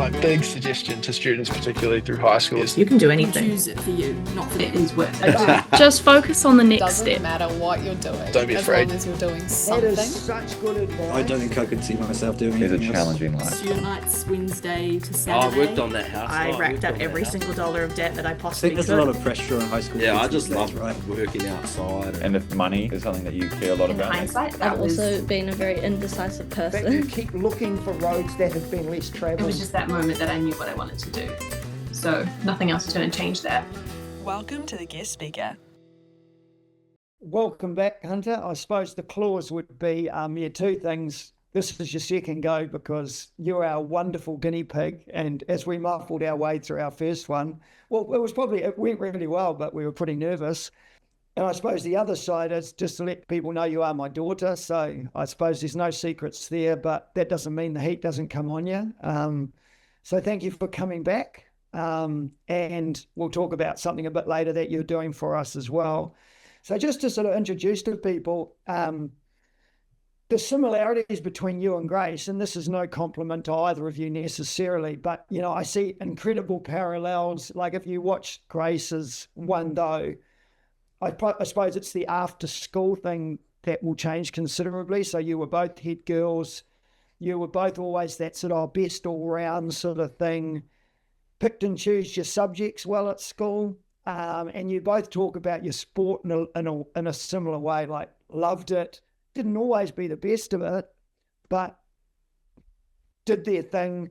My big suggestion to students, particularly through high school, is you can do anything. Choose it for you, not for it is worth it. Just focus on the next step. Doesn't matter what you're doing. Don't be afraid. As long as you're doing something. That is such good advice. I don't think I could see myself doing anything. It's a challenging life. Student nights, Wednesday to Saturday. I worked on that house. I racked up every single dollar of debt that I I possibly think there's a lot of pressure on high school. Yeah, I just love working outside. And if money is something that you care a lot about. In hindsight, I've also been a very indecisive But you person. keep looking for roads that have been less It travelled. was just that moment that I knew what I wanted to do. So nothing else is going to change that. Welcome to the guest speaker. Welcome back, Hunter. I suppose the clause would be, two things. This is your second go because you're our wonderful guinea pig. And as we muffled our way through our first one, well, it went really well, but we were pretty nervous. And I suppose the other side is just to let people know you are my daughter. So I suppose there's no secrets there, but that doesn't mean the heat doesn't come on you. So thank you for coming back. And we'll talk about something a bit later that you're doing for us as well. So just to sort of introduce to people, the similarities between you and Grace, and this is no compliment to either of you necessarily, but, you know, I see incredible parallels. Like if you watch Grace's One Doe, I suppose it's the after school thing that will change considerably. So you were both head girls. You were both always that sort of best all round sort of thing. Picked and choose your subjects well at school. And you both talk about your sport in a similar way, like loved it. Didn't always be the best of it, but did their thing.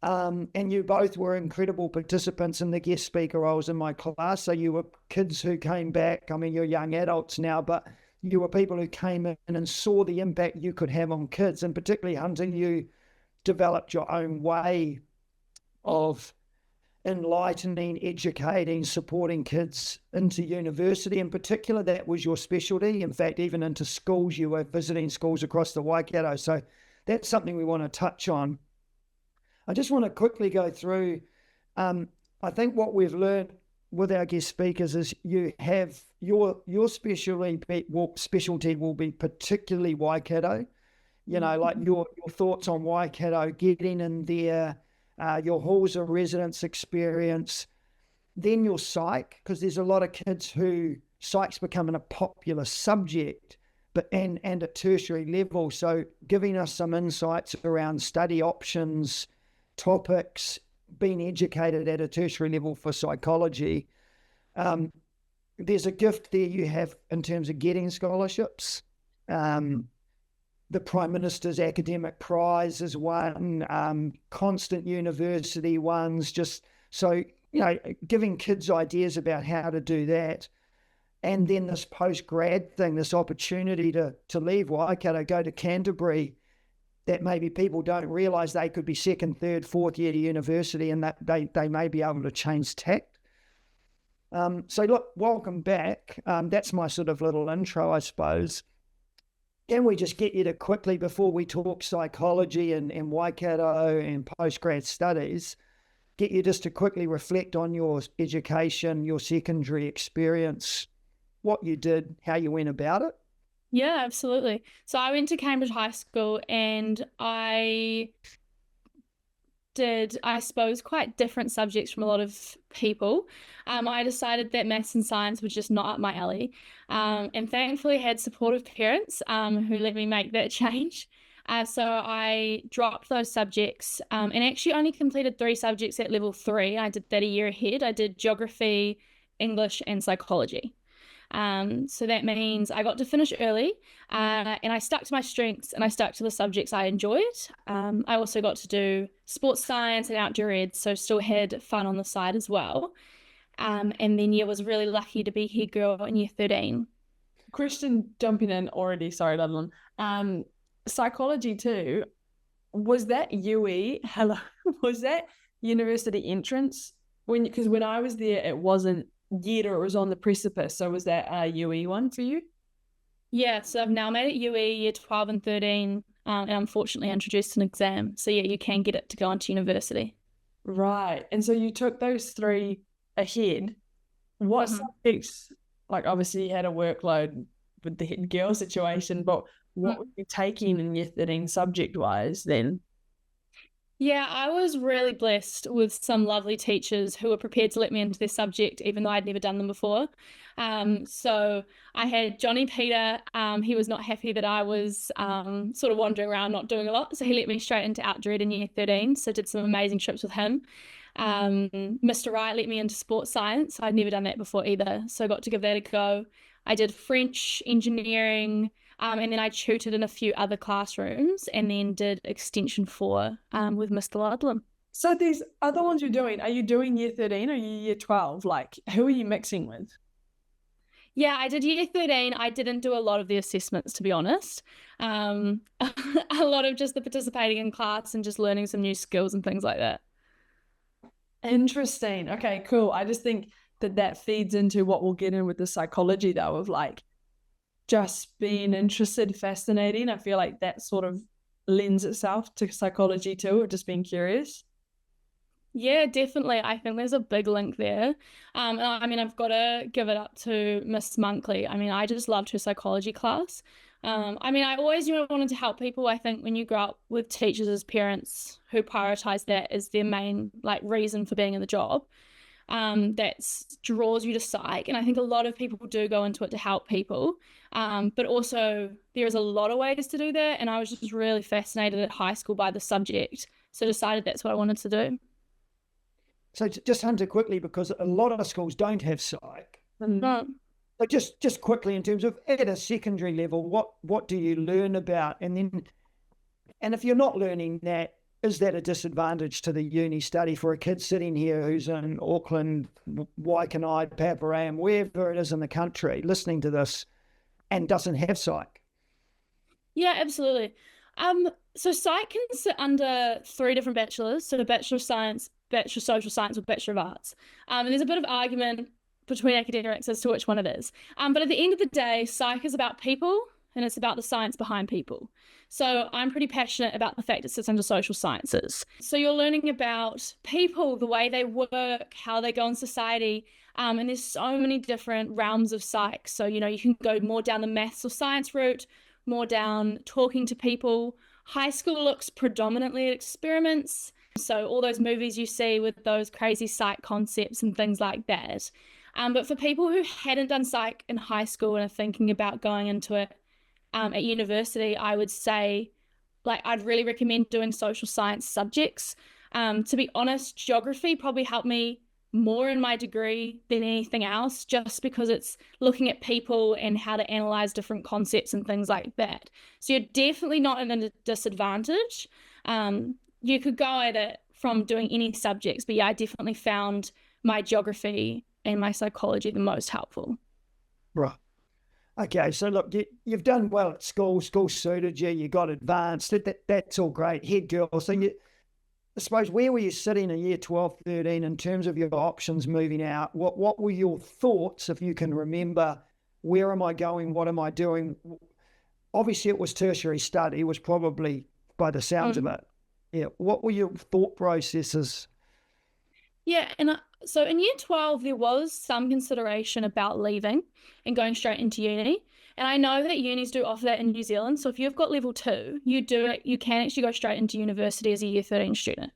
And you both were incredible participants in the guest speaker roles in my class. So you were kids who came back. I mean, you're young adults now, but you were people who came in and saw the impact you could have on kids. And particularly, Hunter, you developed your own way of enlightening, educating, supporting kids into university. In particular, that was your specialty. In fact, even into schools, you were visiting schools across the Waikato. So that's something we want to touch on. I just want to quickly go through, I think what we've learned with our guest speakers is you have your specialty will be particularly Waikato, you know, like your thoughts on Waikato, getting in there, your halls of residence experience, then your psych, because there's a lot of kids who psych's becoming a popular subject, but and at tertiary level. So giving us some insights around study options, topics, being educated at a tertiary level for psychology. There's a gift there you have in terms of getting scholarships. The Prime Minister's Academic Prize is one, constant university ones, just so, you know, giving kids ideas about how to do that. And then this post-grad thing, this opportunity to leave Waikato, go to Canterbury, that maybe people don't realise they could be second, third, fourth year to university and that they may be able to change tact. So look, welcome back. That's my sort of little intro, I suppose. Can we just get you to quickly, before we talk psychology and Waikato and postgrad studies, get you just to quickly reflect on your education, your secondary experience, what you did, how you went about it? Yeah, absolutely. So I went to Cambridge High School and I did, I suppose, quite different subjects from a lot of people. I decided that maths and science was just not up my alley, and thankfully had supportive parents who let me make that change. So I dropped those subjects and actually only completed 3 subjects at level 3. I did that a year ahead. I did geography, English, and psychology. So that means I got to finish early and I stuck to my strengths and I stuck to the subjects I enjoyed. I also got to do sports science and outdoor ed, so still had fun on the side as well. And then was really lucky to be head girl in year 13. Christian jumping in already, sorry, Ludlam. Psychology too, was that UE? Hello, was that university entrance? Because when I was there, it wasn't yet, or it was on the precipice. So was that a UE one for you? Yeah, so I've now made it UE year 12 and 13, and unfortunately introduced an exam. So yeah, you can get it to go on to university. Right. And so you took those 3 ahead. What subjects, like obviously you had a workload with the head girl situation, but what were you taking in year 13 subject-wise then? Yeah, I was really blessed with some lovely teachers who were prepared to let me into their subject, even though I'd never done them before. So I had Johnny Peter. He was not happy that I was sort of wandering around, not doing a lot. So he let me straight into outdoor ed in year 13. So did some amazing trips with him. Mr. Wright let me into sports science. I'd never done that before either. So I got to give that a go. I did French, engineering, and then I tutored in a few other classrooms and then did Extension 4 with Mr. Ludlam. So these other ones you're doing, are you doing year 13 or year 12? Like, who are you mixing with? Yeah, I did year 13. I didn't do a lot of the assessments, to be honest. A lot of just the participating in class and just learning some new skills and things like that. Interesting. Okay, cool. I just think that feeds into what we'll get in with the psychology, though, of like just being interested, fascinating. I feel like that sort of lends itself to psychology too, or just being curious. Yeah, definitely. I think there's a big link there. I mean, I've got to give it up to Miss Monkley. I mean, I just loved her psychology class. I mean, I always wanted to help people. I think when you grow up with teachers as parents who prioritize that as their main like reason for being in the job, that draws you to psych. And I think a lot of people do go into it to help people. But also there is a lot of ways to do that. And I was just really fascinated at high school by the subject. So decided that's what I wanted to do. So just Hunter, quickly, because a lot of schools don't have psych. No. But just quickly, in terms of at a secondary level, what do you learn about? And if you're not learning that, is that a disadvantage to the uni study for a kid sitting here who's in Auckland, Waikato, Paparam, wherever it is in the country, listening to this and doesn't have psych? Yeah, absolutely. So psych can sit under 3 different bachelors. So the Bachelor of Science, Bachelor of Social Science, or Bachelor of Arts. And there's a bit of argument between academics as to which one it is. But at the end of the day, psych is about people and it's about the science behind people. So I'm pretty passionate about the fact it sits under social sciences. So you're learning about people, the way they work, how they go in society. And there's so many different realms of psych. So, you can go more down the maths or science route, more down talking to people. High school looks predominantly at experiments. So all those movies you see with those crazy psych concepts and things like that. But for people who hadn't done psych in high school and are thinking about going into it at university, I would say, I'd really recommend doing social science subjects. To be honest, geography probably helped me more in my degree than anything else, just because it's looking at people and how to analyze different concepts and things like that. So you're definitely not at a disadvantage. You could go at it from doing any subjects, but yeah, I definitely found my geography and my psychology the most helpful. Right. Okay, so look, you've done well at school suited you, you got advanced, that's all great, head girl. So I suppose, where were you sitting in year 12, 13 in terms of your options moving out? What were your thoughts, if you can remember, where am I going, what am I doing? Obviously it was tertiary study, was probably by the sounds of it. Yeah, what were your thought processes? Yeah, and so in year 12, there was some consideration about leaving and going straight into uni. And I know that unis do offer that in New Zealand. So if you've got level 2, you can actually go straight into university as a year 13 student.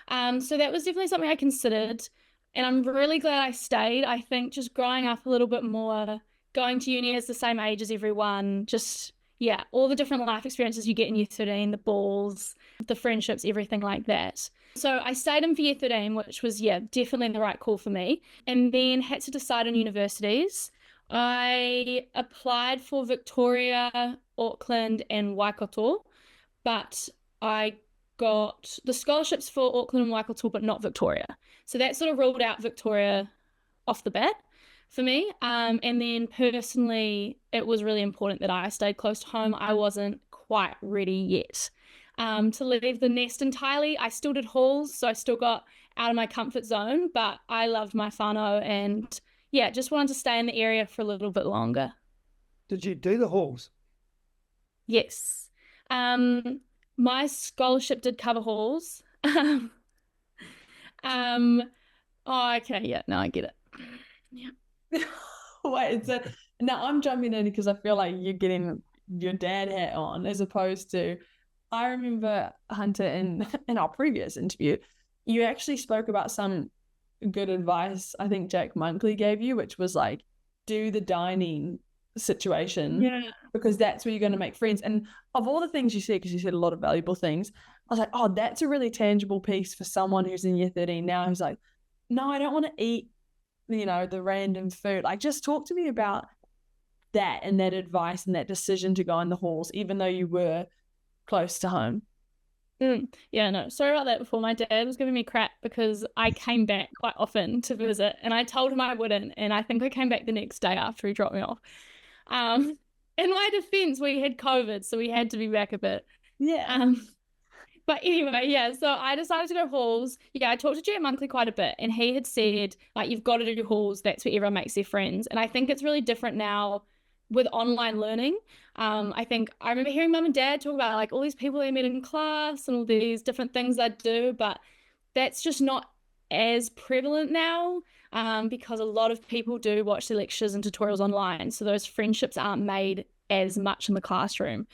So that was definitely something I considered. And I'm really glad I stayed. I think just growing up a little bit more, going to uni as the same age as everyone, just, yeah, all the different life experiences you get in year 13, the balls, the friendships, everything like that. So I stayed in for year 13, which was, yeah, definitely the right call for me. And then had to decide on universities. I applied for Victoria, Auckland, and Waikato, but I got the scholarships for Auckland and Waikato, but not Victoria. So that sort of ruled out Victoria off the bat for me. And then personally, it was really important that I stayed close to home. I wasn't quite ready yet to leave the nest entirely. I still did halls, so I still got out of my comfort zone, but I loved my whānau and yeah, just wanted to stay in the area for a little bit longer. Did you do the halls? Yes. My scholarship did cover halls. Oh, okay, yeah, no, I get it. Yeah. Wait, now I'm jumping in because I feel like you're getting your dad hat on as opposed to I remember, Hunter, in our previous interview, you actually spoke about some good advice I think Jack Monkley gave you, which was like, do the dining situation. Yeah. Because that's where you're going to make friends. And of all the things you said, because you said a lot of valuable things, I was like, oh, that's a really tangible piece for someone who's in year 13 now who's like, no, I don't want to eat, the random food. Like, just talk to me about that and that advice and that decision to go in the halls, even though you were close to home. Yeah, no, sorry about that before. My dad was giving me crap because I came back quite often to visit, and I told him I wouldn't, and I think I came back the next day after he dropped me off. In my defense, we had COVID, so we had to be back a bit. Yeah. But anyway, yeah, so I decided to go halls. Yeah, I talked to Jack Monkley quite a bit, and he had said, like, you've got to do halls. That's where everyone makes their friends. And I think it's really different now with online learning. I think I remember hearing mum and dad talk about, like, all these people they met in class and all these different things they do, but that's just not as prevalent now, because a lot of people do watch the lectures and tutorials online. So those friendships aren't made as much in the classroom.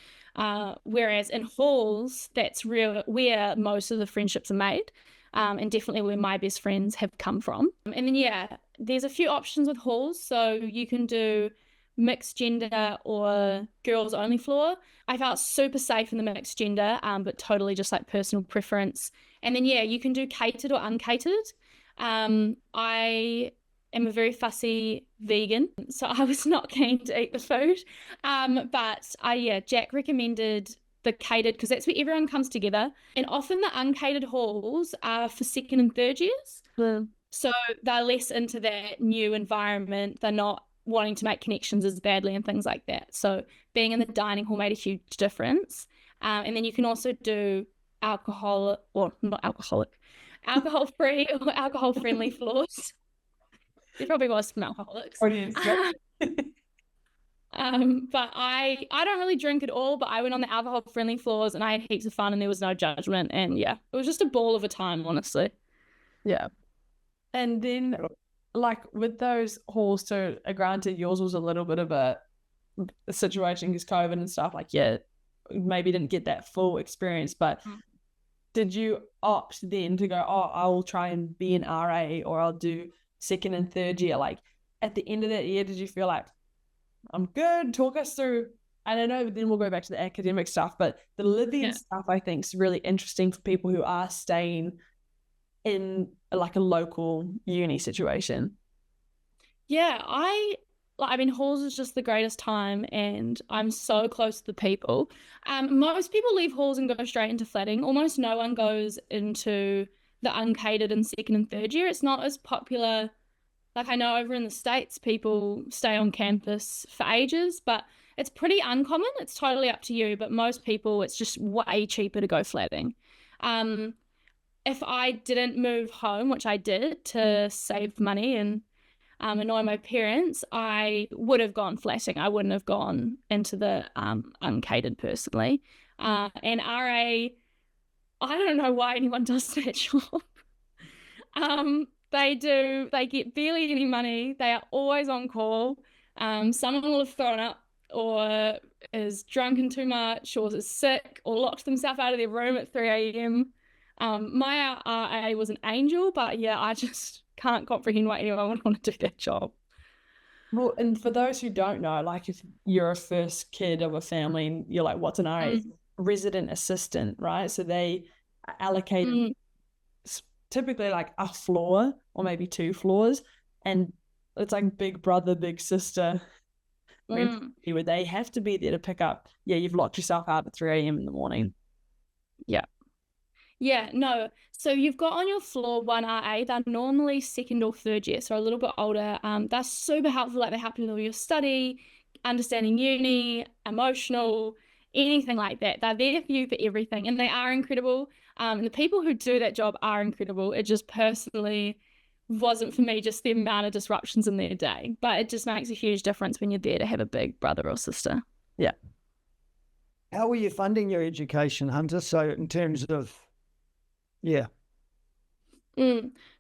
Whereas in halls, that's where most of the friendships are made, and definitely where my best friends have come from. And then, yeah, there's a few options with halls. So you can do mixed gender or girls only floor. I felt super safe in the mixed gender, but totally just like personal preference. And then, yeah, you can do catered or uncatered. I am a very fussy vegan, so I was not keen to eat the food. But Jack recommended the catered because that's where everyone comes together. And often the uncatered halls are for second and third years. So they're less into that new environment. They're not wanting to make connections as badly and things like that. So being in the dining hall made a huge difference. And then you can also do alcohol-free or alcohol-friendly floors. There probably was some alcoholics. But I don't really drink at all, but I went on the alcohol-friendly floors and I had heaps of fun and there was no judgment. And yeah, it was just a ball of a time, honestly. Yeah. And then, like, with those halls too, granted yours was a little bit of a situation because COVID and stuff, like, yeah, maybe didn't get that full experience, but did you opt then to go, oh, I'll try and be an RA or I'll do second and third year? Like, at the end of that year, did you feel like, I'm good? Talk us through. I don't know, then we'll go back to the academic stuff, but the living stuff I think is really interesting for people who are staying in like a local uni situation. Yeah, I mean, halls is just the greatest time and I'm so close to the people. Most people leave halls and go straight into flatting. Almost no one goes into the uncatered in second and third year. It's not as popular. Like, I know over in the States, people stay on campus for ages, but it's pretty uncommon. It's totally up to you. But most people, it's just way cheaper to go flatting. If I didn't move home, which I did to save money and annoy my parents, I would have gone flatting. I wouldn't have gone into the uncatered personally. And RA, I don't know why anyone does that job. They get barely any money. They are always on call. Someone will have thrown up or is drunken too much or is sick or locked themselves out of their room at 3 a.m. My RA was an angel, but yeah, I just can't comprehend why anyone would want to do that job. Well, and for those who don't know, like, if you're a first kid of a family and you're like, what's an RA? Resident assistant, right? So they allocate typically like a floor or maybe 2 floors, and it's like big brother, big sister where they have to be there to pick up, you've locked yourself out at 3 a.m. in the morning. Yeah, no. So you've got on your floor 1 RA. They're normally second or third year, so a little bit older. They're super helpful. Like, they help you with your study, understanding uni, emotional, anything like that. They're there for you for everything, and they are incredible. And the people who do that job are incredible. It just personally wasn't for me, just the amount of disruptions in their day. But it just makes a huge difference when you're there to have a big brother or sister. Yeah. How were you funding your education, Hunter? So in terms of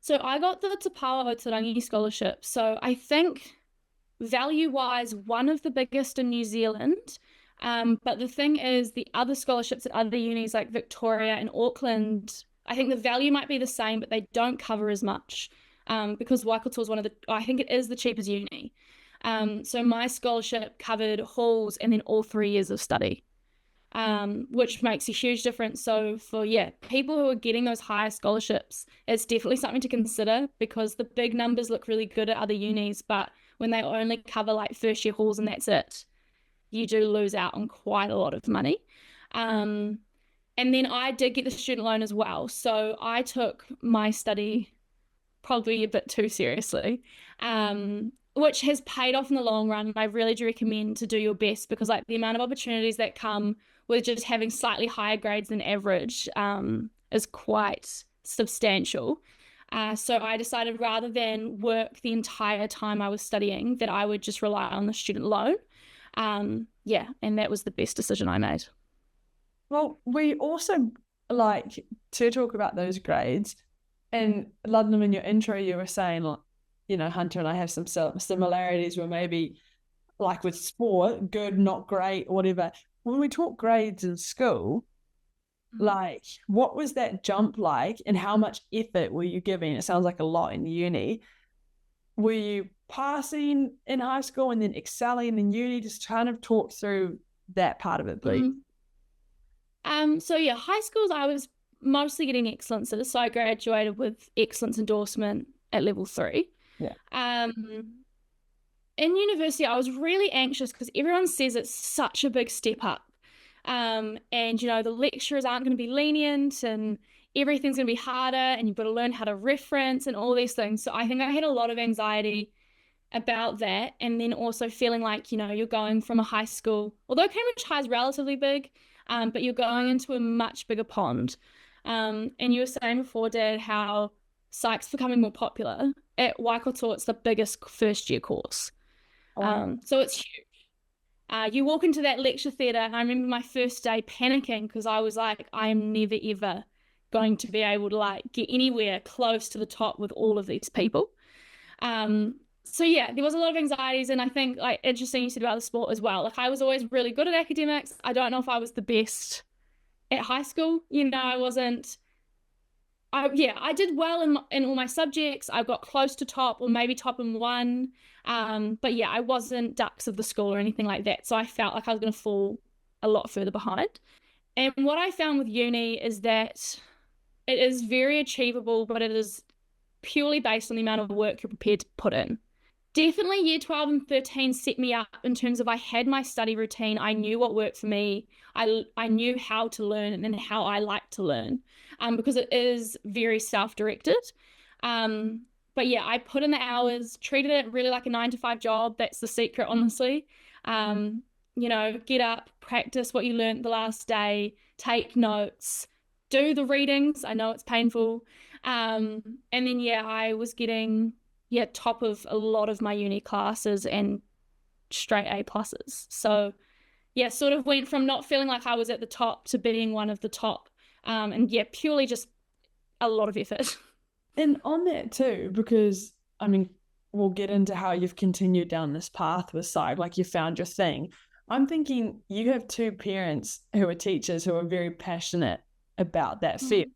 So I got the Te Pāo o Te Rangi scholarship. So I think value-wise, one of the biggest in New Zealand. But the thing is, the other scholarships at other unis like Victoria and Auckland, I think the value might be the same, but they don't cover as much, because Waikato is I think it is the cheapest uni. So my scholarship covered halls and then all 3 years of study, which makes a huge difference. So for people who are getting those higher scholarships, it's definitely something to consider, because the big numbers look really good at other unis, but when they only cover like first year halls and that's it, you do lose out on quite a lot of money. And then I did get the student loan as well. So I took my study probably a bit too seriously, which has paid off in the long run. I really do recommend to do your best, because like the amount of opportunities that come with just having slightly higher grades than average is quite substantial. So I decided, rather than work the entire time I was studying, that I would just rely on the student loan. And that was the best decision I made. Well, we also like to talk about those grades. And Ludlam, in your intro, you were saying, you know, Hunter and I have some similarities where maybe like with sport, good, not great, whatever. When we talk grades in school, like what was that jump like, and how much effort were you giving? It sounds like a lot in uni. Were you passing in high school and then excelling in uni? Just kind of talk through that part of it, please. So high schools I was mostly getting excellences. So I graduated with excellence endorsement at level 3. In university, I was really anxious because everyone says it's such a big step up. And, you know, the lecturers aren't going to be lenient and everything's going to be harder and you've got to learn how to reference and all these things. So I think I had a lot of anxiety about that. And then also feeling like, you know, you're going from a high school, although Cambridge High is relatively big, but you're going into a much bigger pond. And you were saying before, Dad, how psych's becoming more popular. At Waikato, it's the biggest first year course. So it's huge. You walk into that lecture theatre, and I remember my first day panicking because I was like, I am never ever going to be able to like get anywhere close to the top with all of these people. So there was a lot of anxieties, and I think like interesting you said about the sport as well. Like I was always really good at academics. I don't know if I was the best at high school. You know, I wasn't. I did well in all my subjects. I got close to top, or maybe top in one. But I wasn't dux of the school or anything like that. So I felt like I was going to fall a lot further behind. And what I found with uni is that it is very achievable, but it is purely based on the amount of work you're prepared to put in. Definitely year 12 and 13 set me up in terms of I had my study routine. I knew what worked for me. I knew how to learn and how I like to learn, because it is very self-directed. But I put in the hours, treated it really like a 9-to-5 job. That's the secret, honestly. You know, get up, practice what you learned the last day, take notes, do the readings. I know it's painful. And then, I was getting, top of a lot of my uni classes and straight A pluses. So, sort of went from not feeling like I was at the top to being one of the top. And purely just a lot of effort. And on that too, because I mean, we'll get into how you've continued down this path with psych, like you found your thing. I'm thinking you have 2 parents who are teachers who are very passionate about that field.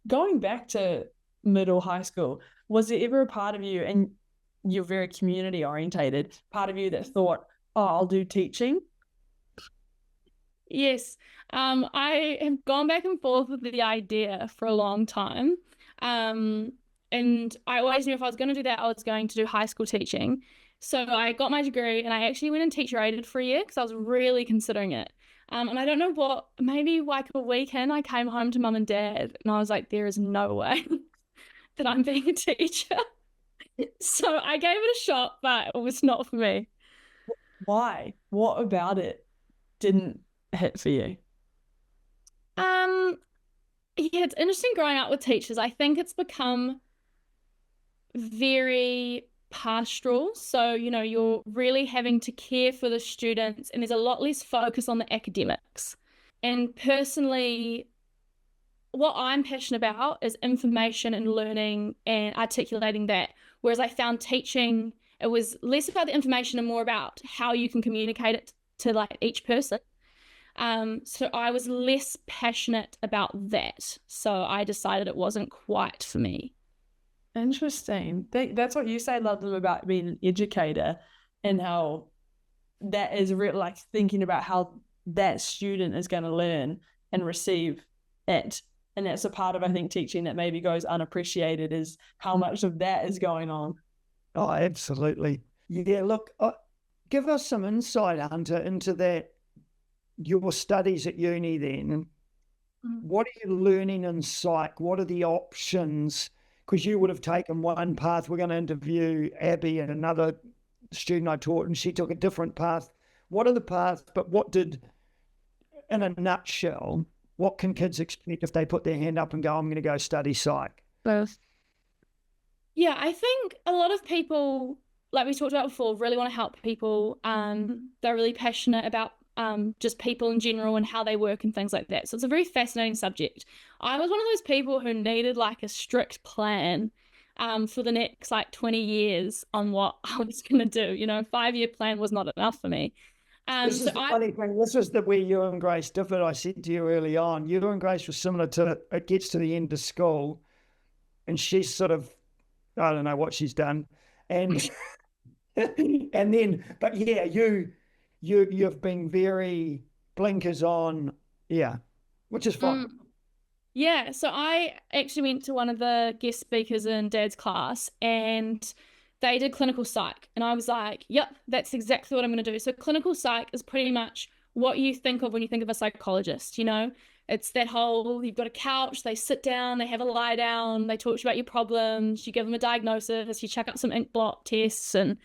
Going back to middle high school, was there ever a part of you, and you're very community orientated, part of you that thought, oh, I'll do teaching? Yes. I have gone back and forth with the idea for a long time. And I always knew if I was going to do that, I was going to do high school teaching. So I got my degree and I actually went and teacher aided for a year because I was really considering it. And I don't know what, maybe like a weekend I came home to mum and dad and I was like, there is no way that I'm being a teacher. So I gave it a shot, but it was not for me. Why? What about it didn't hit for you? It's interesting growing up with teachers. I think it's become very pastoral. So, you know, you're really having to care for the students and there's a lot less focus on the academics. And personally, what I'm passionate about is information and learning and articulating that. Whereas I found teaching, it was less about the information and more about how you can communicate it to like each person. So I was less passionate about that. So I decided it wasn't quite for me. Interesting. That's what you say, Ludlam, about being an educator, and how that is real, like thinking about how that student is going to learn and receive it. And that's a part of, I think, teaching that maybe goes unappreciated, is how much of that is going on. Oh, absolutely. Yeah, look, give us some insight, Hunter, into that, your studies at uni then. What are you learning in psych? What are the options? Because you would have taken one path. We're going to interview Abby, and another student I taught, and she took a different path. What are the paths, but what did, in a nutshell, what can kids expect if they put their hand up and go, I'm going to go study psych? Both. Yeah, I think a lot of people, like we talked about before, really want to help people. They're really passionate about just people in general and how they work and things like that. So it's a very fascinating subject. I was one of those people who needed like a strict plan for the next like 20 years on what I was going to do. You know, a 5-year plan was not enough for me. This is the funny thing. This is where you and Grace differed. I said to you early on, you and Grace were similar to, it gets to the end of school and she's sort of, I don't know what she's done. And and then, but yeah, you've been very blinkers on, yeah, which is fine. Yeah, so I actually went to one of the guest speakers in Dad's class, and they did clinical psych, and I was like, yep, that's exactly what I'm going to do. So clinical psych is pretty much what you think of when you think of a psychologist, you know? It's that whole, you've got a couch, they sit down, they have a lie down, they talk to you about your problems, you give them a diagnosis, you check up some ink blot tests and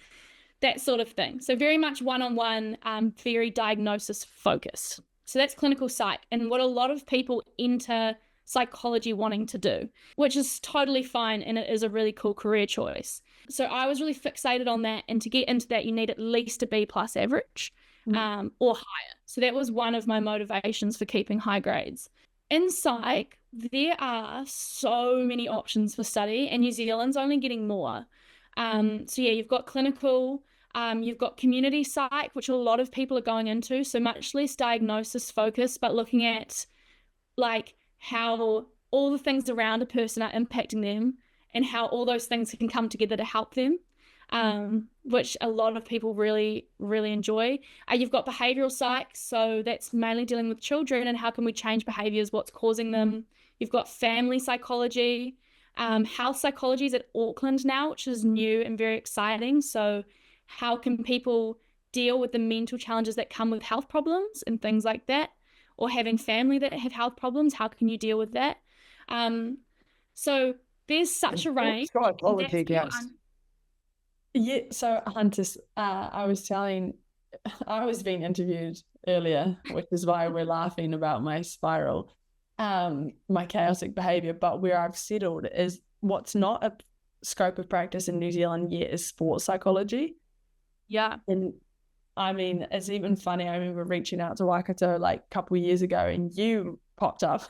that sort of thing. So very much one-on-one, very diagnosis focused. So that's clinical psych, and what a lot of people enter psychology wanting to do, which is totally fine, and it is a really cool career choice. So I was really fixated on that, and to get into that you need at least a B+ average or higher. So that was one of my motivations for keeping high grades. In psych, there are so many options for study, and New Zealand's only getting more. So yeah, you've got clinical, you've got community psych, which a lot of people are going into, so much less diagnosis focused, but looking at like how all the things around a person are impacting them and how all those things can come together to help them, which a lot of people really, really enjoy. You've got behavioural psych, so that's mainly dealing with children and how can we change behaviours, what's causing them. You've got family psychology. Health psychology is at Auckland now, which is new and very exciting. So how can people deal with the mental challenges that come with health problems and things like that, or having family that have health problems? How can you deal with that? So there's such a range. Yeah, so Hunter, I was being interviewed earlier, which is why we're laughing about my spiral, my chaotic behavior. But where I've settled is what's not a scope of practice in New Zealand yet is sports psychology. Yeah. And I mean, it's even funny. I remember reaching out to Waikato like a couple of years ago, and you popped up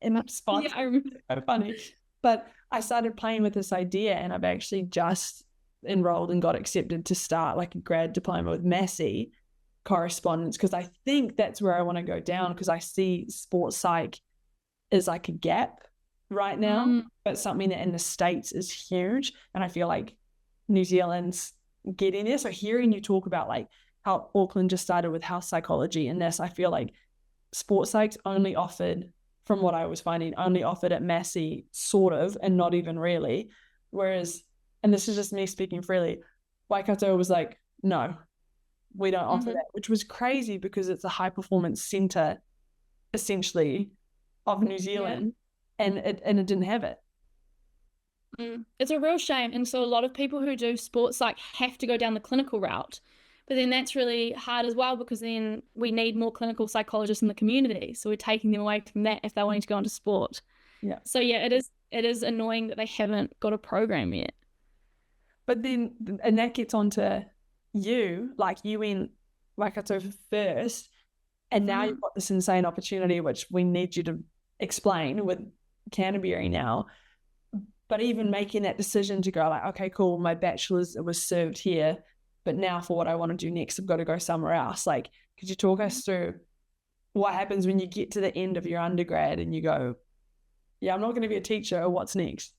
in that spot. Yeah, I remember. So funny. But I started playing with this idea, and I've actually just enrolled and got accepted to start like a grad diploma with Massey correspondence, because I think that's where I want to go down, because I see sports psych is like a gap right now, but something that in the States is huge, and I feel like New Zealand's getting there. So hearing you talk about like how Auckland just started with health psychology and this, I feel like sports psych's only offered, from what I was finding, only offered at Massey sort of, and not even really, whereas, and this is just me speaking freely, Waikato was like, no, we don't offer that, which was crazy because it's a high performance center essentially of New Zealand, and it didn't have it. It's a real shame. And so a lot of people who do sports psych have to go down the clinical route, but then that's really hard as well, because then we need more clinical psychologists in the community, so we're taking them away from that if they're wanting to go into sport. Yeah. So yeah, it is annoying that they haven't got a program yet. But then, and that gets onto you, like you in Waikato first, and now you've got this insane opportunity, which we need you to explain, with Canterbury now. But even making that decision to go like, okay, cool, my bachelor's was served here, but now for what I want to do next, I've got to go somewhere else. Like, Could you talk us through what happens when you get to the end of your undergrad and you go, yeah, I'm not going to be a teacher, or what's next?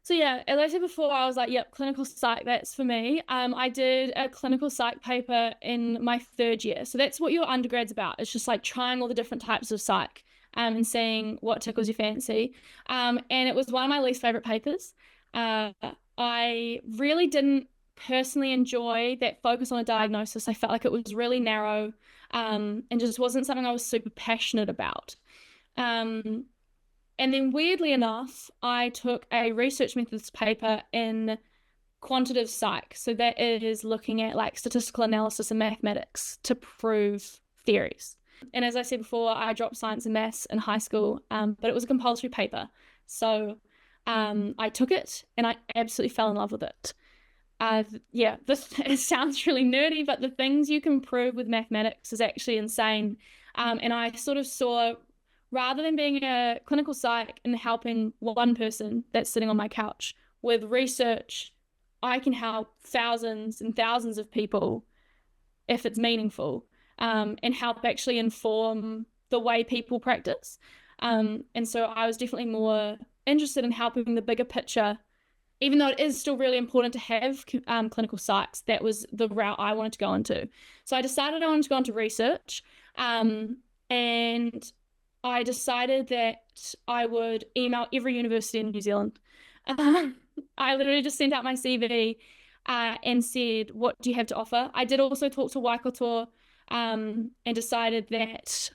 So yeah, as I said before, I was like, yep, clinical psych, that's for me. I did a clinical psych paper in my third year. So that's what your undergrad's about. It's just like trying all the different types of psych and seeing what tickles your fancy. And it was one of my least favorite papers. I really didn't personally enjoy that focus on a diagnosis. I felt like it was really narrow and just wasn't something I was super passionate about. And then weirdly enough, I took a research methods paper in quantitative psych. So that is looking at like statistical analysis and mathematics to prove theories. And as I said before, I dropped science and maths in high school, but it was a compulsory paper. So I took it and I absolutely fell in love with it. It sounds really nerdy, but the things you can prove with mathematics is actually insane. And I sort of saw, rather than being a clinical psych and helping one person that's sitting on my couch, with research, I can help thousands and thousands of people if it's meaningful, and help actually inform the way people practice. And so I was definitely more interested in helping the bigger picture, even though it is still really important to have clinical psychs. That was the route I wanted to go into. So I decided I wanted to go into research, and I decided that I would email every university in New Zealand. I literally just sent out my CV and said, what do you have to offer? I did also talk to Waikato and decided that,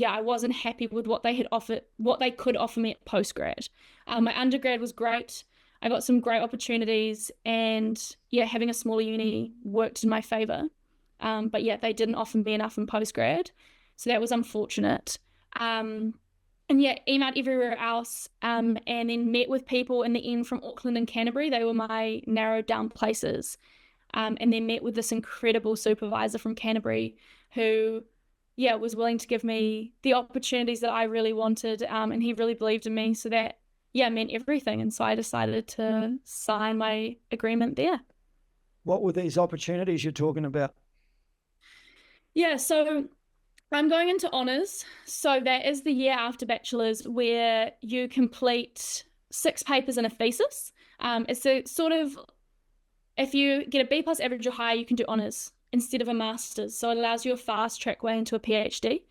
I wasn't happy with what they could offer me at postgrad. My undergrad was great. I got some great opportunities, and having a smaller uni worked in my favor. But they didn't offer me enough in postgrad. So that was unfortunate. Emailed everywhere else, and then met with people in the end from Auckland and Canterbury. They were my narrowed down places. And then met with this incredible supervisor from Canterbury who, was willing to give me the opportunities that I really wanted. And he really believed in me. So that, meant everything. And so I decided to sign my agreement there. What were these opportunities you're talking about? So I'm going into honours. So that is the year after bachelor's, where you complete 6 papers and a thesis. It's a sort of, if you get a B+ average or higher, you can do honours instead of a master's. So it allows you a fast track way into a PhD.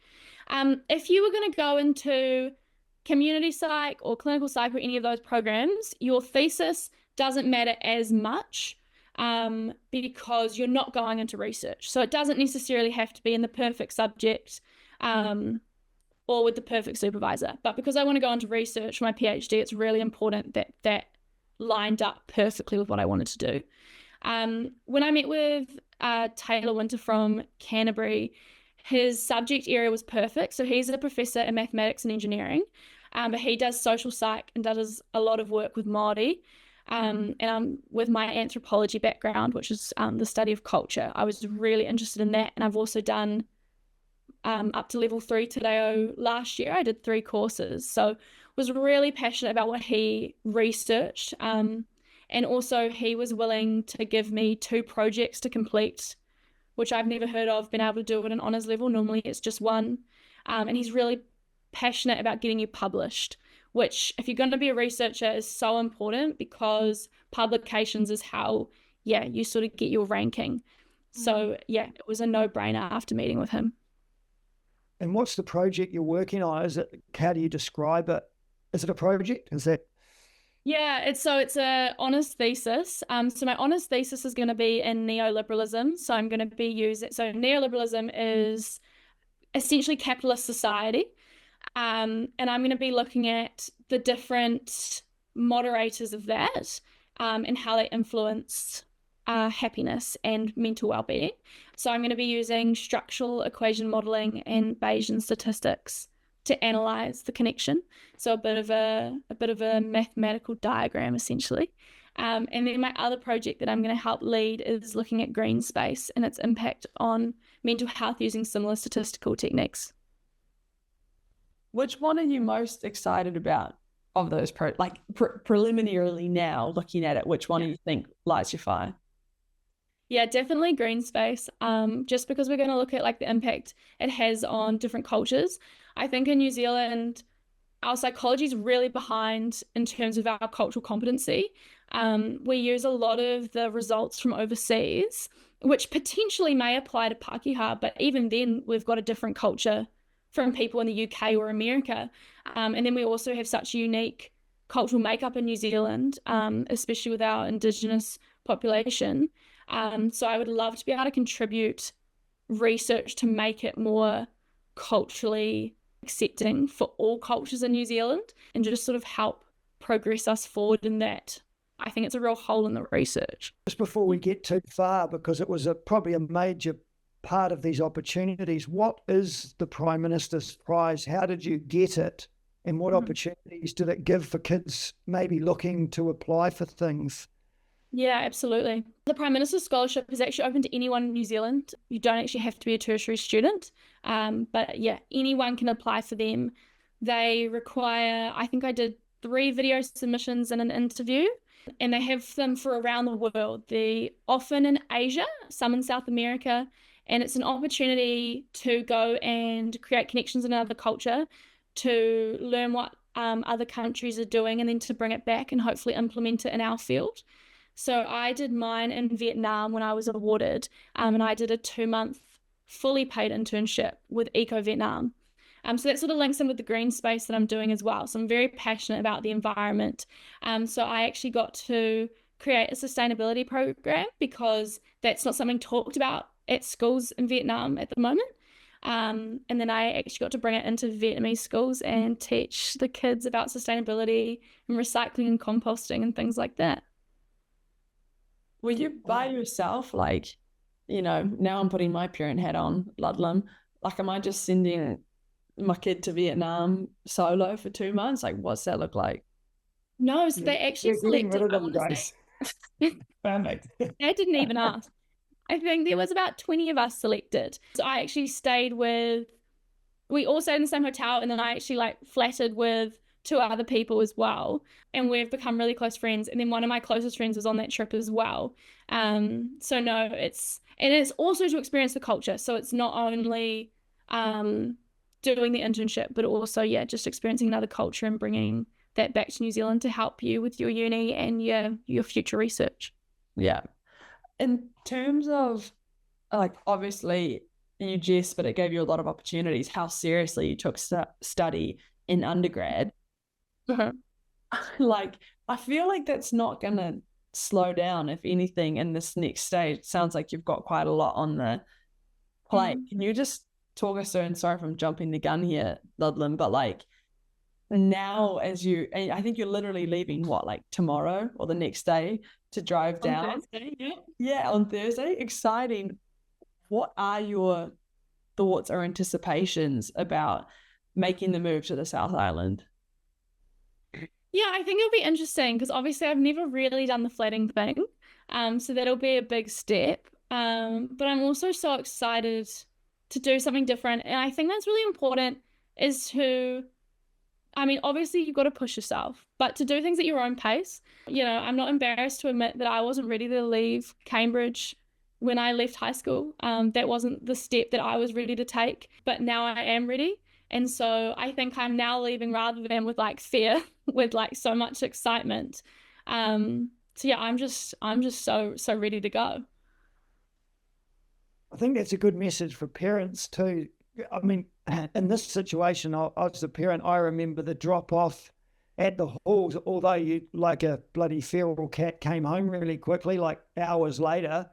If you were going to go into community psych or clinical psych or any of those programs, your thesis doesn't matter as much, because you're not going into research. So it doesn't necessarily have to be in the perfect subject or with the perfect supervisor. But because I want to go into research for my PhD, it's really important that that lined up perfectly with what I wanted to do. When I met with Taylor Winter from Canterbury, his subject area was perfect. So he's a professor in mathematics and engineering, but he does social psych and does a lot of work with Māori. And with my anthropology background, which is the study of culture, I was really interested in that. And I've also done up to level 3 Te Reo last year. I did 3 courses. So was really passionate about what he researched. And also he was willing to give me 2 projects to complete, which I've never heard of, been able to do at an honours level. Normally it's just 1. And he's really passionate about getting you published, which if you're going to be a researcher is so important, because publications is how, you sort of get your ranking. So it was a no-brainer after meeting with him. And what's the project you're working on? How do you describe it? Is it a project? Is that? It's a honours thesis. So my honours thesis is going to be in neoliberalism. So I'm going to be neoliberalism is essentially capitalist society. And I'm going to be looking at the different moderators of that, and how they influence happiness and mental well-being. So I'm going to be using structural equation modeling and Bayesian statistics to analyze the connection. So a bit of a mathematical diagram essentially. And then my other project that I'm going to help lead is looking at green space and its impact on mental health using similar statistical techniques. Which one are you most excited about of those preliminarily now looking at it? Which one do you think lights your fire? Yeah, definitely green space. Just because we're going to look at like the impact it has on different cultures. I think in New Zealand, our psychology is really behind in terms of our cultural competency. We use a lot of the results from overseas, which potentially may apply to Pākehā, but even then we've got a different culture from people in the UK or America. And then we also have such a unique cultural makeup in New Zealand, especially with our Indigenous population. So I would love to be able to contribute research to make it more culturally accepting for all cultures in New Zealand and just sort of help progress us forward in that. I think it's a real hole in the research. Just before we get too far, because it was probably a major part of these opportunities, what is the Prime Minister's Prize? How did you get it? And what opportunities did it give for kids maybe looking to apply for things? Yeah, absolutely. The Prime Minister's Scholarship is actually open to anyone in New Zealand. You don't actually have to be a tertiary student. But yeah, anyone can apply for them. They require, I think I did 3 video submissions and an interview, and they have them for around the world. They're often in Asia, some in South America, and it's an opportunity to go and create connections in another culture, to learn what other countries are doing, and then to bring it back and hopefully implement it in our field. So I did mine in Vietnam when I was awarded, and I did a 2-month fully paid internship with Eco Vietnam. So that sort of links in with the green space that I'm doing as well. So I'm very passionate about the environment. So I actually got to create a sustainability program because that's not something talked about at schools in Vietnam at the moment. And then I actually got to bring it into Vietnamese schools and teach the kids about sustainability and recycling and composting and things like that. Were you by yourself? Like, now I'm putting my parent hat on, Ludlam. Like, am I just sending my kid to Vietnam solo for 2 months? Like, what's that look like? No, so they actually selected, I want to say. Perfect. They didn't even ask. I think there was about 20 of us selected. So I actually we all stayed in the same hotel, and then I actually flattered with 2 other people as well, and we've become really close friends. And then one of my closest friends was on that trip as well. So no, it's also to experience the culture. So it's not only doing the internship, but also just experiencing another culture and bringing that back to New Zealand to help you with your uni and your future research. Yeah. In terms of, obviously you jest, but it gave you a lot of opportunities. How seriously you took study in undergrad. I feel like that's not going to slow down, if anything, in this next stage. It sounds like you've got quite a lot on the plate. Can you just talk us through, and sorry if I'm jumping the gun here, Ludlam, but now I think you're literally leaving tomorrow or the next day to drive down. On Thursday, yeah. Yeah, on Thursday. Exciting. What are your thoughts or anticipations about making the move to the South Island? Yeah, I think it'll be interesting because obviously I've never really done the flatting thing. So that'll be a big step. But I'm also so excited to do something different. And I think that's really important obviously you've got to push yourself, but to do things at your own pace. I'm not embarrassed to admit that I wasn't ready to leave Cambridge when I left high school. That wasn't the step that I was ready to take, but now I am ready. And so I think I'm now leaving rather than with fear, with so much excitement. So yeah, I'm just so ready to go. I think that's a good message for parents too. I mean, in this situation, I was a parent. I remember the drop off at the halls, although you, like a bloody feral cat, came home really quickly, hours later.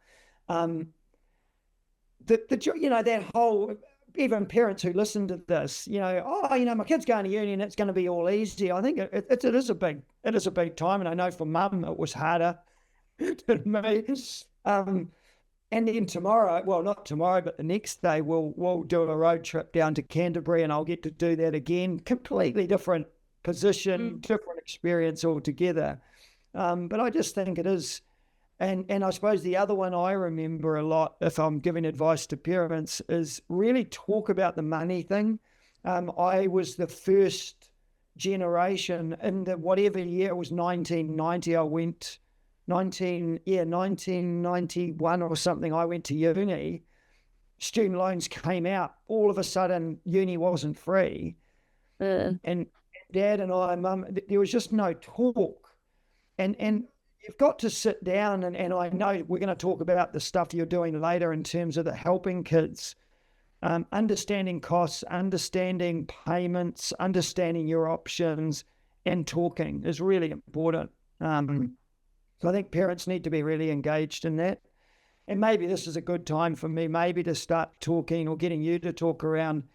That whole, even parents who listen to this, my kid's going to uni and it's going to be all easy. I think it is a big time, and I know for mum it was harder than me. And then tomorrow, well, not tomorrow, but the next day, we'll do a road trip down to Canterbury, and I'll get to do that again. Completely different position, different experience altogether. But I just think it is. And I suppose the other one I remember a lot, if I'm giving advice to parents, is really talk about the money thing. I was the first generation in whatever year, it was 1990, I went 1991 or something, I went to uni. Student loans came out. All of a sudden, uni wasn't free. And Dad and I, Mum, there was just no talk. And you've got to sit down, and I know we're going to talk about the stuff you're doing later in terms of the helping kids, understanding costs, understanding payments, understanding your options, and talking is really important. So I think parents need to be really engaged in that. And maybe this is a good time for me maybe to start talking or getting you to talk around.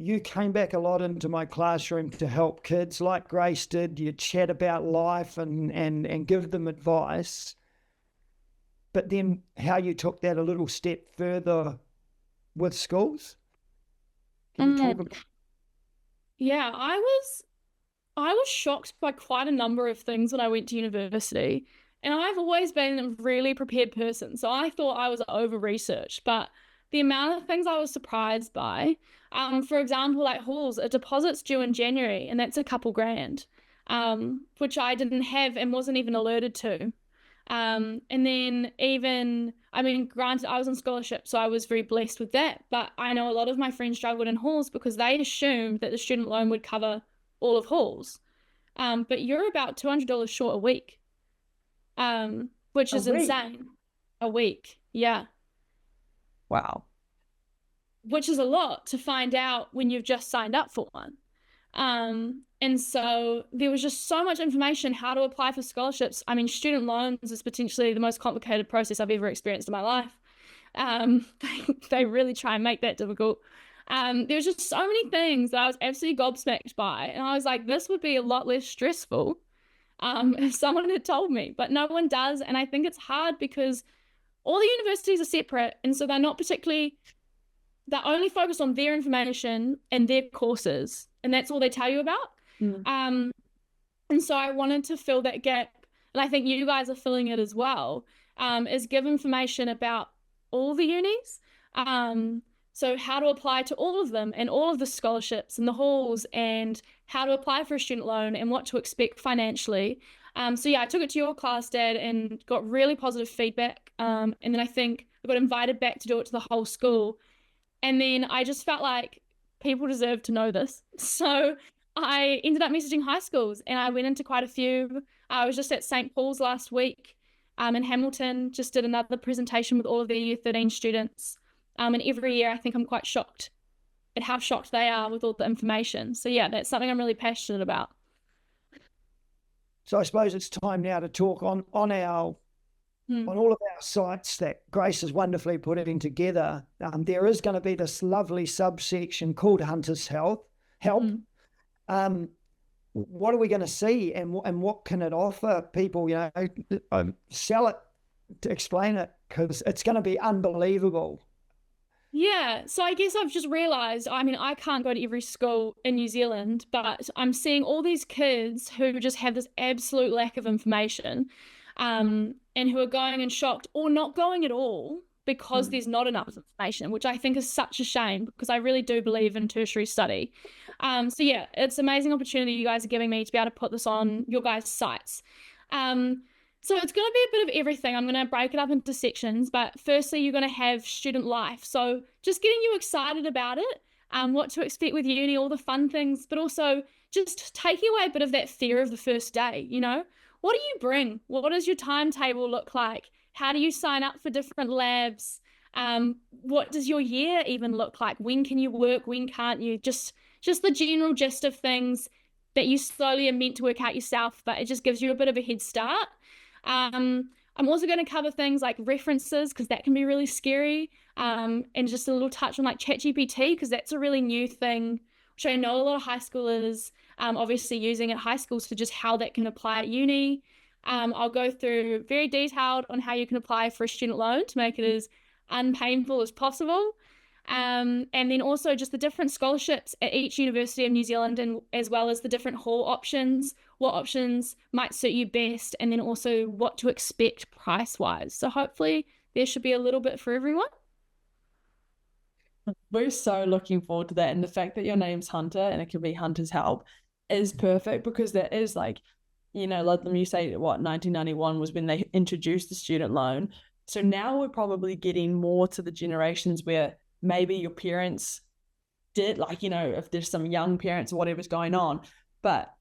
You came back a lot into my classroom to help kids like Grace did. You chat about life and give them advice. But then how you took that a little step further with schools? Can you talk about? Yeah, I was shocked by quite a number of things when I went to university. And I've always been a really prepared person. So I thought I was over-researched. But the amount of things I was surprised by, for example, like halls, a deposit's due in January, and that's a couple grand, which I didn't have and wasn't even alerted to. And then even, I mean, granted, I was on scholarship, so I was very blessed with that. But I know a lot of my friends struggled in halls because they assumed that the student loan would cover all of halls. But you're about $200 short a week, which is insane. A week, yeah. Wow. Which is a lot to find out when you've just signed up for one. And so there was just so much information, how to apply for scholarships. I mean, student loans is potentially the most complicated process I've ever experienced in my life. They really try and make that difficult. There's just so many things that I was absolutely gobsmacked by. And I was like, this would be a lot less stressful if someone had told me, but no one does. And I think it's hard because all the universities are separate. And so they're only focused on their information and their courses. And that's all they tell you about. And so I wanted to fill that gap. And I think you guys are filling it as well, is give information about all the unis. So how to apply to all of them and all of the scholarships and the halls and how to apply for a student loan and what to expect financially. So yeah, I took it to your class, Dad, and got really positive feedback. And then I think I got invited back to do it to the whole school. And then I just felt like people deserve to know this. So I ended up messaging high schools and I went into quite a few. I was just at St. Paul's last week in Hamilton, just did another presentation with all of their Year 13 students. And every year I think I'm quite shocked at how shocked they are with all the information. So yeah, that's something I'm really passionate about. So I suppose it's time now to talk on all of our sites that Grace is wonderfully putting together. There is going to be this lovely subsection called Hunter's Help. What are we going to see, and what can it offer people? You know, sell it, to explain it, because it's going to be unbelievable. Yeah, so I guess I've just realised, I mean, I can't go to every school in New Zealand, but I'm seeing all these kids who just have this absolute lack of information, and who are going in shocked or not going at all because there's not enough information, which I think is such a shame because I really do believe in tertiary study. So yeah, it's an amazing opportunity you guys are giving me to be able to put this on your guys' sites. So it's going to be a bit of everything. I'm going to break it up into sections, but firstly, you're going to have student life. So just getting you excited about it, what to expect with uni, all the fun things, but also just taking away a bit of that fear of the first day, you know? What do you bring? What does your timetable look like? How do you sign up for different labs? What does your year even look like? When can you work? When can't you? Just the general gist of things that you slowly are meant to work out yourself, but it just gives you a bit of a head start. I'm also going to cover things like references because that can be really scary, and just a little touch on like ChatGPT because that's a really new thing, which I know a lot of high schoolers obviously using at high schools for just how that can apply at uni. I'll go through very detailed on how you can apply for a student loan to make it as unpainful as possible. And then also just the different scholarships at each University of New Zealand, and as well as the different hall options, what options might suit you best, and then also what to expect price-wise. So hopefully there should be a little bit for everyone. We're so looking forward to that. And the fact that your name's Hunter and it can be Hunter's Help is perfect because that is like you know, Ludlam, you say what 1991 was when they introduced the student loan. So now we're probably getting more to the generations where maybe your parents did, like, you know, if there's some young parents or whatever's going on, but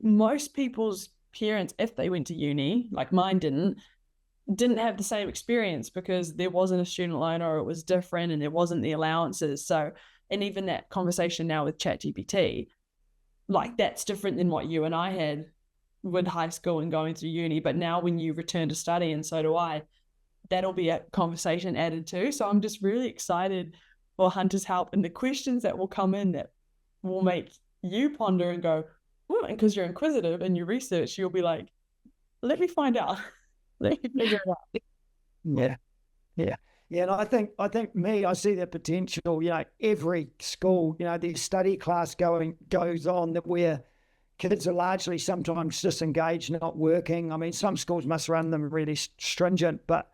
most people's parents, if they went to uni, like mine didn't have the same experience because there wasn't a student loan, or it was different and there wasn't the allowances. So, and even that conversation now with ChatGPT, like that's different than what you and I had with high school and going through uni. But now when you return to study, and so do I, that'll be a conversation added too. So I'm just really excited for Hunter's help and the questions that will come in that will make you ponder and go, oh, and because you're inquisitive and you research, you'll be like, let me find out. Let me figure it out. Yeah. And I think I see that potential, you know, every school, you know, the study class goes on that where kids are largely sometimes disengaged, not working. I mean, some schools must run them really stringent, but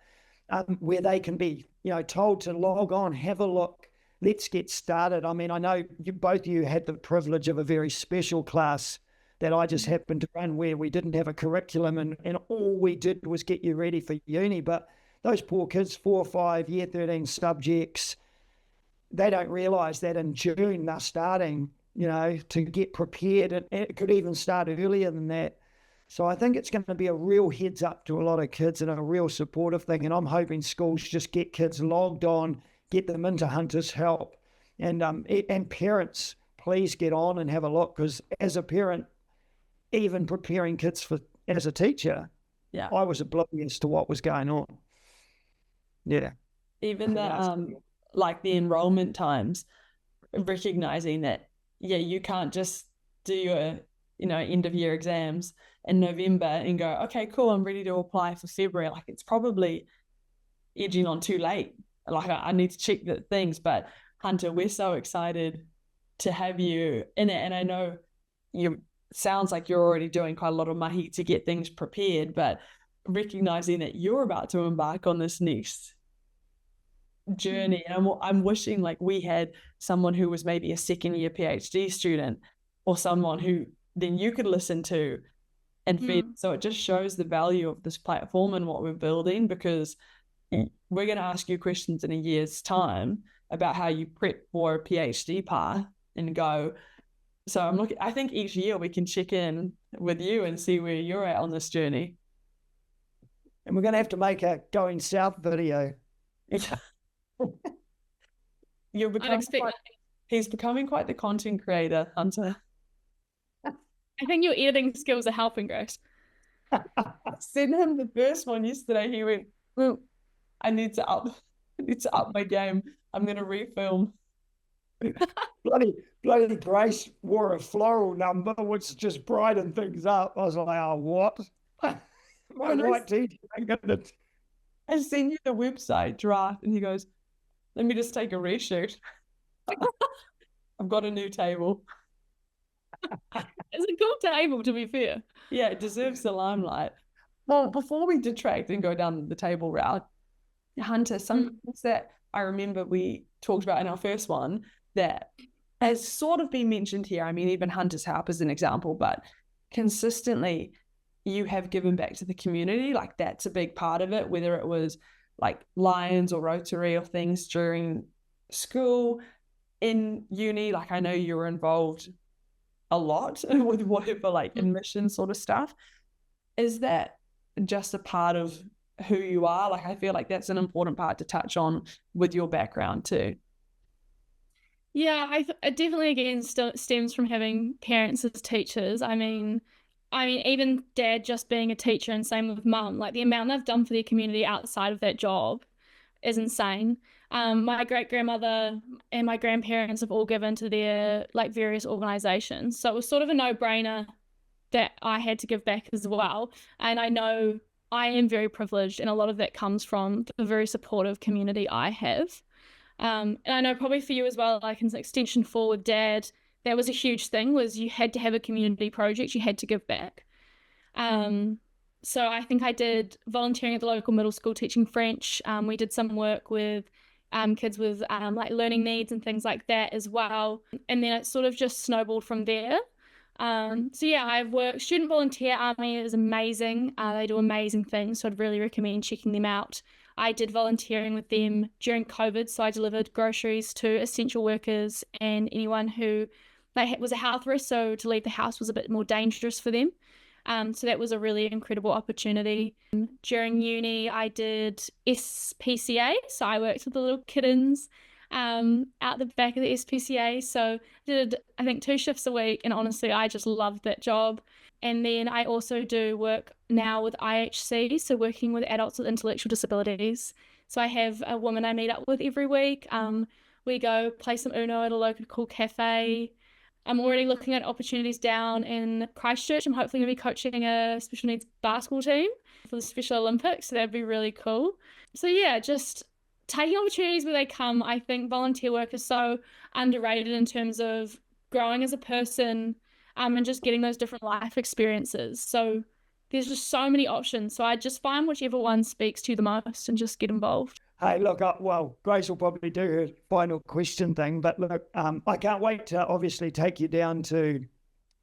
where they can be, you know, told to log on, have a look, let's get started. I mean, I know both of you had the privilege of a very special class that I just happened to run where we didn't have a curriculum and all we did was get you ready for uni. But those poor kids, 4 or 5, year 13 subjects, they don't realise that in June they're starting, you know, to get prepared. And it could even start earlier than that. So I think it's going to be a real heads up to a lot of kids and a real supportive thing. And I'm hoping schools just get kids logged on, get them into Hunter's help. And parents, please get on and have a look, because as a parent, even preparing kids as a teacher, I was oblivious to what was going on. Yeah. Even the like the enrollment times, recognizing that, you can't just do your, you know, end of year exams in November and go, okay, cool, I'm ready to apply for February. Like, it's probably edging on too late. Like, I need to check the things. But Hunter, we're so excited to have you in it. And I know sounds like you're already doing quite a lot of mahi to get things prepared, but recognizing that you're about to embark on this next journey. And I'm wishing like we had someone who was maybe a second year PhD student, or someone who then you could listen to and feed. So it just shows the value of this platform and what we're building, because we're going to ask you questions in a year's time about how you prep for a PhD path and go. So I think each year we can check in with you and see where you're at on this journey. And we're going to have to make a going south video. He's becoming quite the content creator, Hunter. I think your editing skills are helping, Grace. I sent him the first one yesterday. He went, well, I need to up my game. I'm going to refilm. bloody Grace wore a floral number, which just brightened things up. I was like, oh, what? My white teacher ain't gonna. I sent you the website draft, and he goes, let me just take a reshoot. I've got a new table. It's a cool table, to be fair. Yeah, it deserves the limelight. Well, before we detract and go down the table route, Hunter, some things that I remember we talked about in our first one that has sort of been mentioned here. I mean, even Hunter's help is an example, but consistently you have given back to the community. Like, that's a big part of it, whether it was like Lions or Rotary or things during school, in uni. Like, I know you were involved a lot with whatever, like admission sort of stuff. Is that just a part of who you are? Like, I feel like that's an important part to touch on with your background too. Yeah, it definitely again stems from having parents as teachers. I mean, even Dad just being a teacher, and same with Mum. Like, the amount they've done for their community outside of that job is insane. My great-grandmother and my grandparents have all given to their like various organisations, so it was sort of a no-brainer that I had to give back as well. And I know I am very privileged, and a lot of that comes from the very supportive community I have. And I know probably for you as well, like in Extension 4 with Dad, that was a huge thing, was you had to have a community project, you had to give back. So I think I did volunteering at the local middle school teaching French. We did some work with kids with like learning needs and things like that as well. And then it sort of just snowballed from there. So yeah, I've worked, Student Volunteer Army is amazing. They do amazing things, so I'd really recommend checking them out. I did volunteering with them during COVID, so I delivered groceries to essential workers and anyone who was a health risk, so to leave the house was a bit more dangerous for them. So that was a really incredible opportunity. During uni, I did SPCA, so I worked with the little kittens out the back of the SPCA. So did, I think, 2 shifts a week, and honestly, I just loved that job. And then I also do work now with IHC, so working with adults with intellectual disabilities. So I have a woman I meet up with every week. We go play some Uno at a local cafe. I'm already looking at opportunities down in Christchurch. I'm hopefully going to be coaching a special needs basketball team for the Special Olympics, so that'd be really cool. So yeah, just taking opportunities where they come. I think volunteer work is so underrated in terms of growing as a person, and just getting those different life experiences. So there's just so many options. So I just find whichever one speaks to you the most and just get involved. Hey, look, well, Grace will probably do her final question thing, but look, I can't wait to obviously take you down to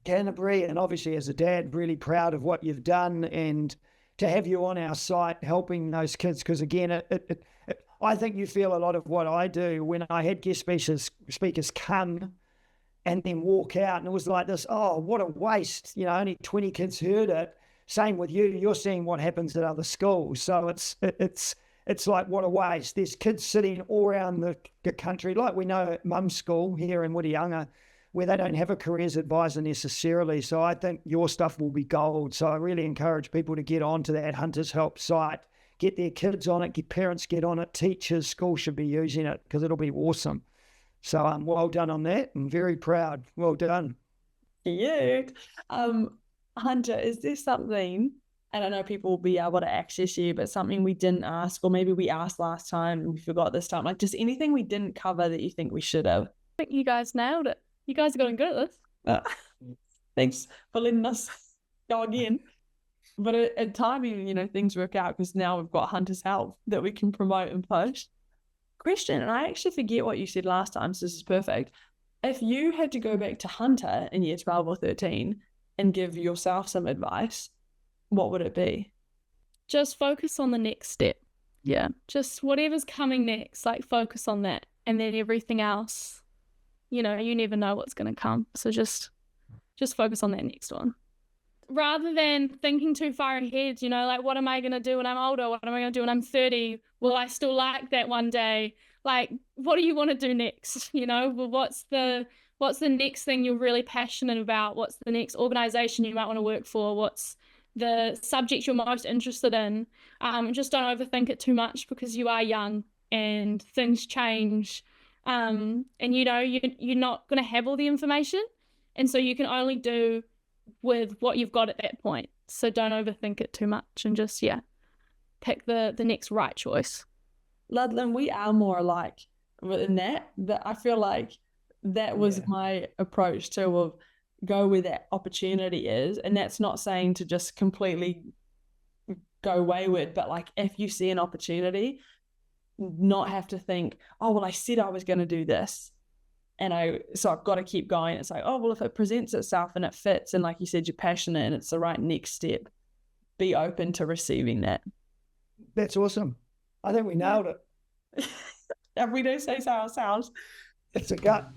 Canterbury, and obviously as a dad, really proud of what you've done, and to have you on our site helping those kids, because again, I think you feel a lot of what I do when I had guest speakers come and then walk out, and it was like this, oh, what a waste, only 20 kids heard it. Same with you, you're seeing what happens at other schools, so it's like, what a waste. There's kids sitting all around the country, like we know at Mum's School here in Whitianga, where they don't have a careers advisor necessarily. So I think your stuff will be gold. So I really encourage people to get onto that Hunters Help site, get their kids on it, get parents get on it, teachers, schools should be using it because it'll be awesome. So well done on that, and very proud. Well done. Yeah. Hunter, is there something, and I know people will be able to access you, but something we didn't ask, or maybe we asked last time and we forgot this time, like just anything we didn't cover that you think we should have? I think you guys nailed it. You guys are getting good at this. Thanks for letting us go again. But at timing, things work out because now we've got Hunter's Help that we can promote and push. Question, and I actually forget what you said last time, so this is perfect. If you had to go back to Hunter in year 12 or 13 and give yourself some advice, what would it be? Just focus on the next step. Yeah. Just whatever's coming next, like focus on that. And then everything else, you never know what's going to come. So just focus on that next one. Rather than thinking too far ahead, like, what am I going to do when I'm older? What am I going to do when I'm 30? Will I still like that one day? Like, what do you want to do next? Well, what's the next thing you're really passionate about? What's the next organization you might want to work for? What's the subject you're most interested in? Just don't overthink it too much because you are young and things change. And you're not going to have all the information. And so you can only do with what you've got at that point. So don't overthink it too much and just, pick the next right choice. Ludlam, we are more alike in that I feel like that was my approach too, of go where that opportunity is. And that's not saying to just completely go wayward, but like if you see an opportunity, not have to think, oh, well, I said I was going to do this. So I've got to keep going. It's like, oh, well, if it presents itself and it fits, and like you said, you're passionate and it's the right next step, be open to receiving that. That's awesome. I think we nailed it. If we do say so ourselves. It's a gut.